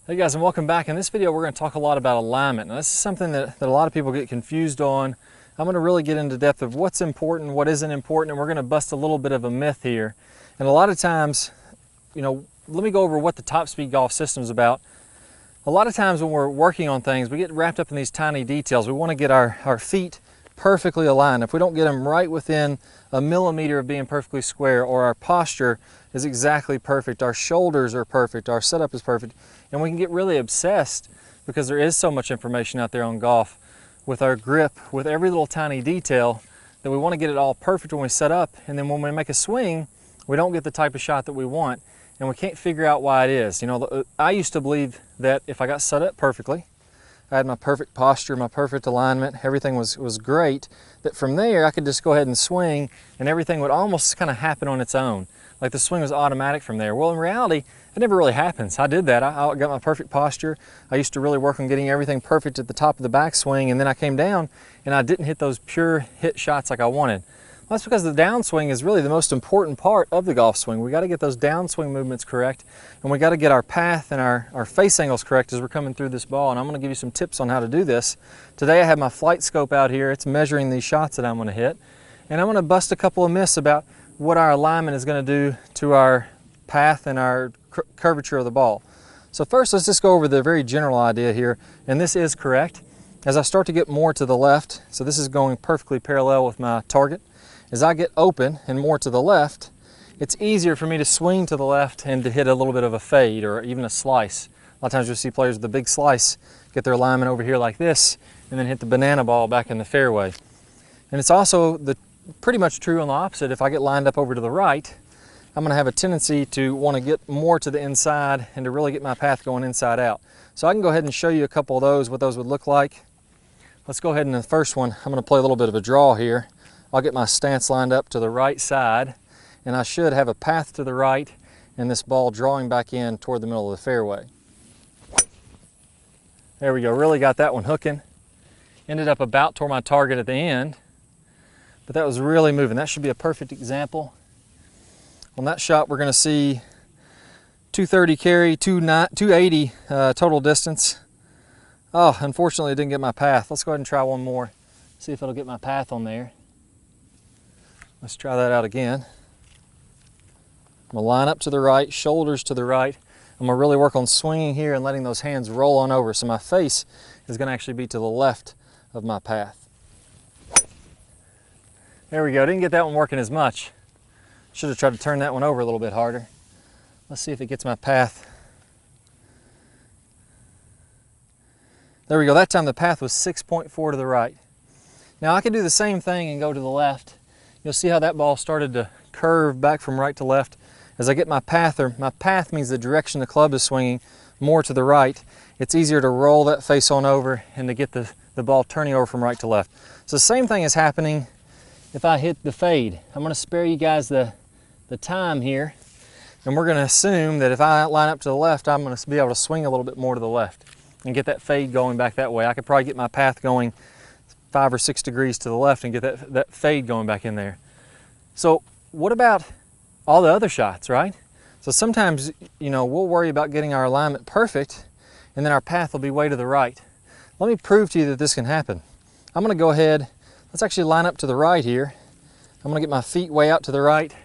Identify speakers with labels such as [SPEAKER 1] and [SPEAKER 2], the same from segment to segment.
[SPEAKER 1] Hey guys, and welcome back. In this video we're going to talk a lot about alignment. Now this is something that a lot of people get confused on. I'm going to really get into depth of what's important, what isn't important, and we're going to bust a little bit of a myth here. And a lot of times, let me go over what the Top Speed Golf system is about. A lot of times when we're working on things, we get wrapped up in these tiny details. We want to get our feet perfectly aligned. If we don't get them right within a millimeter of being perfectly square, or our posture is exactly perfect, our shoulders are perfect, our setup is perfect, and we can get really obsessed because there is so much information out there on golf with our grip, with every little tiny detail, that we want to get it all perfect when we set up, and then when we make a swing, we don't get the type of shot that we want, and we can't figure out why it is. I used to believe that if I got set up perfectly, I had my perfect posture, my perfect alignment, everything was great, that from there I could just go ahead and swing and everything would almost kind of happen on its own. Like the swing was automatic from there. Well, in reality, it never really happens. I did that. I got my perfect posture. I used to really work on getting everything perfect at the top of the backswing, and then I came down and I didn't hit those pure hit shots like I wanted. Well, that's because the downswing is really the most important part of the golf swing. We got to get those downswing movements correct, and we got to get our path and our face angles correct as we're coming through this ball. And I'm going to give you some tips on how to do this. Today I have my flight scope out here. It's measuring these shots that I'm going to hit, and I'm going to bust a couple of myths about what our alignment is going to do to our path and our curvature of the ball. So first, let's just go over the very general idea here, and this is correct. As I start to get more to the left, so this is going perfectly parallel with my target. As I get open and more to the left, it's easier for me to swing to the left and to hit a little bit of a fade or even a slice. A lot of times you'll see players with a big slice get their alignment over here like this and then hit the banana ball back in the fairway. And it's also pretty much true on the opposite. If I get lined up over to the right, I'm going to have a tendency to want to get more to the inside and to really get my path going inside out. So I can go ahead and show you a couple of those, what those would look like. Let's go ahead and the first one, I'm going to play a little bit of a draw here. I'll get my stance lined up to the right side, and I should have a path to the right and this ball drawing back in toward the middle of the fairway. There we go, really got that one hooking. Ended up about toward my target at the end, but that was really moving. That should be a perfect example. On that shot, we're going to see 230 carry, 280 total distance. Oh, unfortunately, it didn't get my path. Let's go ahead and try one more, see if it'll get my path on there. Let's try that out again. I'm going to line up to the right, shoulders to the right. I'm going to really work on swinging here and letting those hands roll on over, so my face is going to actually be to the left of my path. There we go. Didn't get that one working as much. Should have tried to turn that one over a little bit harder. Let's see if it gets my path. There we go. That time the path was 6.4 to the right. Now I could do the same thing and go to the left. You'll see how that ball started to curve back from right to left. As I get my path, or my path means the direction the club is swinging, more to the right, it's easier to roll that face on over and to get the ball turning over from right to left. So the same thing is happening if I hit the fade. I'm going to spare you guys the time here, and we're going to assume that if I line up to the left, I'm going to be able to swing a little bit more to the left and get that fade going back that way. I could probably get my path going 5 or 6 degrees to the left and get that fade going back in there. So what about all the other shots, right? So sometimes, we'll worry about getting our alignment perfect, and then our path will be way to the right. Let me prove to you that this can happen. I'm going to go ahead, let's actually line up to the right here. I'm going to get my feet way out to the right.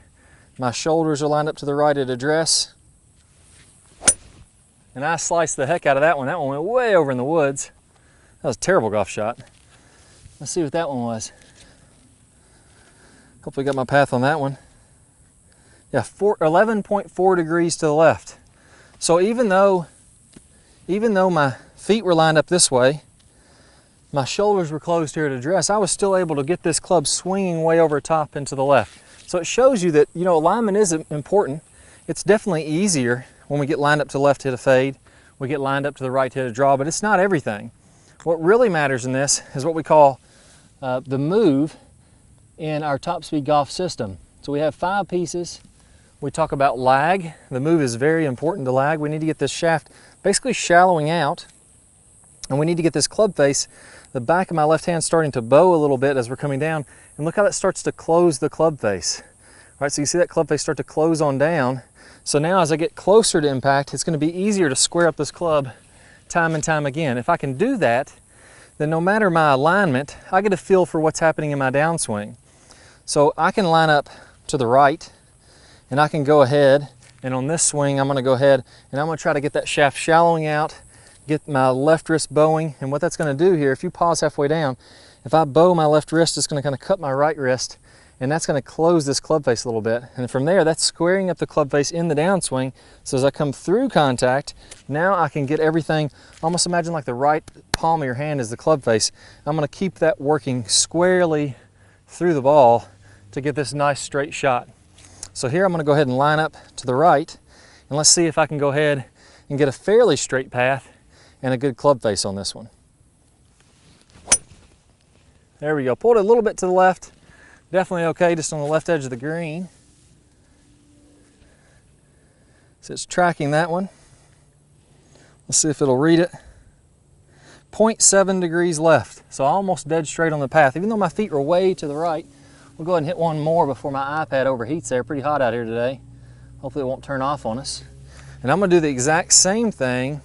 [SPEAKER 1] My shoulders are lined up to the right at address. And I sliced the heck out of that one. That one went way over in the woods. That was a terrible golf shot. Let's see what that one was. Hopefully got my path on that one. Yeah, 11.4 degrees to the left. So even though my feet were lined up this way, my shoulders were closed here at address, I was still able to get this club swinging way over top and to the left. So it shows you that, alignment is important. It's definitely easier when we get lined up to the left, hit a fade. We get lined up to the right, hit a draw, but it's not everything. What really matters in this is what we call the move in our Top Speed Golf system. So we have 5 pieces. We talk about lag. The move is very important to lag. We need to get this shaft basically shallowing out, and we need to get this club face, the back of my left hand starting to bow a little bit as we're coming down, and look how that starts to close the club face. All right, so you see that club face start to close on down. So now as I get closer to impact, it's going to be easier to square up this club time and time again. If I can do that, then no matter my alignment, I get a feel for what's happening in my downswing. So I can line up to the right, and I can go ahead, and on this swing, I'm going to go ahead and I'm going to try to get that shaft shallowing out, get my left wrist bowing, and what that's going to do here, if you pause halfway down, if I bow my left wrist, it's going to kind of cut my right wrist, and that's going to close this club face a little bit. And from there, that's squaring up the club face in the downswing. So as I come through contact, now I can get everything, almost imagine like the right palm of your hand is the club face. I'm going to keep that working squarely through the ball to get this nice straight shot. So here I'm going to go ahead and line up to the right, and let's see if I can go ahead and get a fairly straight path and a good club face on this one. There we go. Pulled it a little bit to the left. Definitely okay, just on the left edge of the green. So it's tracking that one. Let's see if it'll read it. 0.7 degrees left, so almost dead straight on the path. Even though my feet are way to the right, we'll go ahead and hit one more before my iPad overheats there. Pretty hot out here today. Hopefully it won't turn off on us. And I'm going to do the exact same thing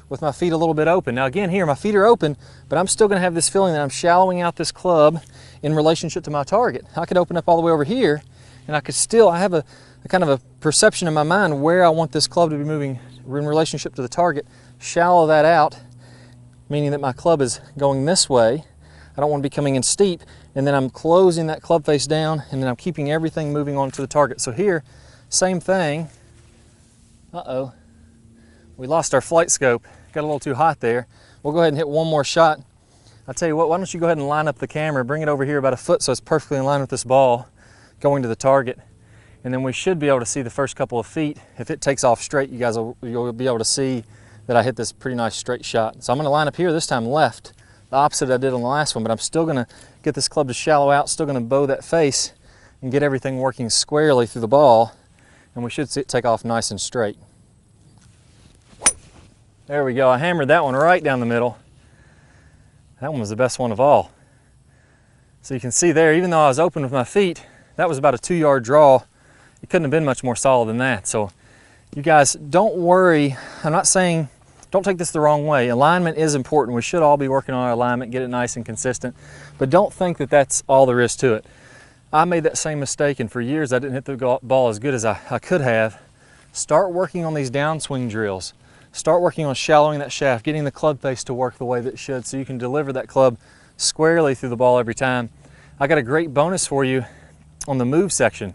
[SPEAKER 1] with my feet a little bit open. Now again, here my feet are open, but I'm still going to have this feeling that I'm shallowing out this club in relationship to my target. I could open up all the way over here, and I could still, I have a kind of a perception in my mind where I want this club to be moving in relationship to the target. Shallow that out, meaning that my club is going this way. I don't want to be coming in steep, and then I'm closing that club face down, and then I'm keeping everything moving on to the target. So here, same thing. Uh-oh, we lost our flight scope. Got a little too hot there. We'll go ahead and hit one more shot. I'll tell you what, why don't you go ahead and line up the camera, bring it over here about a foot so it's perfectly in line with this ball going to the target. And then we should be able to see the first couple of feet. If it takes off straight, you'll be able to see that I hit this pretty nice straight shot. So I'm going to line up here, this time left, the opposite I did on the last one, but I'm still going to get this club to shallow out, still going to bow that face and get everything working squarely through the ball, and we should see it take off nice and straight. There we go. I hammered that one right down the middle. That one was the best one of all. So you can see there, even though I was open with my feet, that was about a 2-yard draw. It couldn't have been much more solid than that. So you guys, don't worry. I'm not saying, don't take this the wrong way. Alignment is important. We should all be working on our alignment, get it nice and consistent. But don't think that that's all there is to it. I made that same mistake, and for years I didn't hit the ball as good as I could have. Start working on these downswing drills. Start working on shallowing that shaft, getting the club face to work the way that it should so you can deliver that club squarely through the ball every time. I got a great bonus for you on the move section.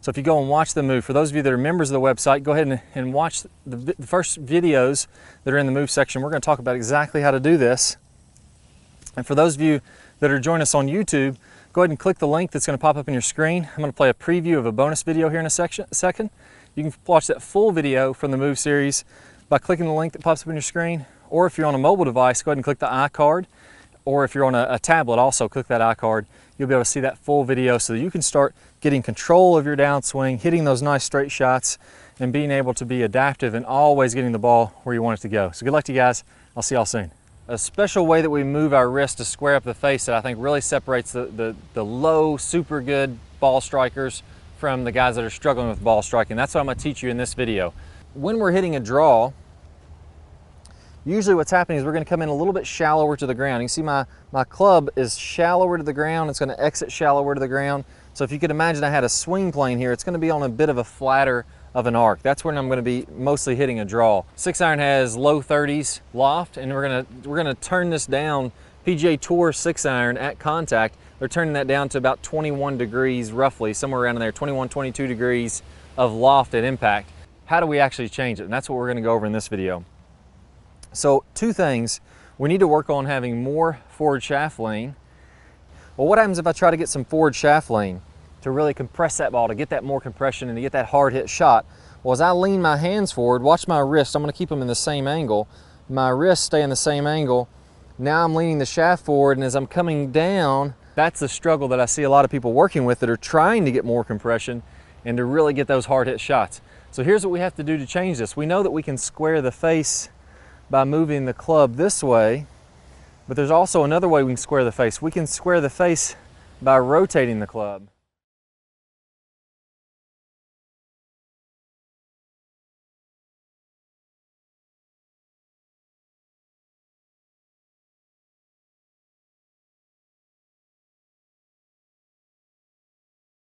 [SPEAKER 1] So if you go and watch the move, for those of you that are members of the website, go ahead and watch the first videos that are in the move section. We're going to talk about exactly how to do this. And for those of you that are joining us on YouTube, go ahead and click the link that's going to pop up on your screen. I'm going to play a preview of a bonus video here in a second. You can watch that full video from the move series by clicking the link that pops up on your screen, or if you're on a mobile device, go ahead and click the iCard, or if you're on a tablet, also click that iCard. You'll be able to see that full video so that you can start getting control of your downswing, hitting those nice straight shots, and being able to be adaptive and always getting the ball where you want it to go. So good luck to you guys. I'll see y'all soon. A special way that we move our wrist to square up the face that I think really separates the low, super good ball strikers from the guys that are struggling with ball striking. That's what I'm going to teach you in this video. When we're hitting a draw, usually what's happening is we're going to come in a little bit shallower to the ground. You can see my club is shallower to the ground. It's going to exit shallower to the ground. So if you could imagine I had a swing plane here, it's going to be on a bit of a flatter of an arc. That's when I'm going to be mostly hitting a draw. 6-iron has low 30s loft, and we're going to turn this down. PGA Tour 6-iron at contact, they're turning that down to about 21 degrees roughly, somewhere around in there, 21, 22 degrees of loft at impact. How do we actually change it? And that's what we're going to go over in this video. So 2 things. We need to work on having more forward shaft lean. Well, what happens if I try to get some forward shaft lean to really compress that ball, to get that more compression and to get that hard hit shot? Well, as I lean my hands forward, watch my wrist. I'm going to keep them in the same angle. My wrists stay in the same angle. Now I'm leaning the shaft forward, and as I'm coming down, that's the struggle that I see a lot of people working with that are trying to get more compression and to really get those hard hit shots. So here's what we have to do to change this. We know that we can square the face by moving the club this way, but there's also another way we can square the face. We can square the face by rotating the club.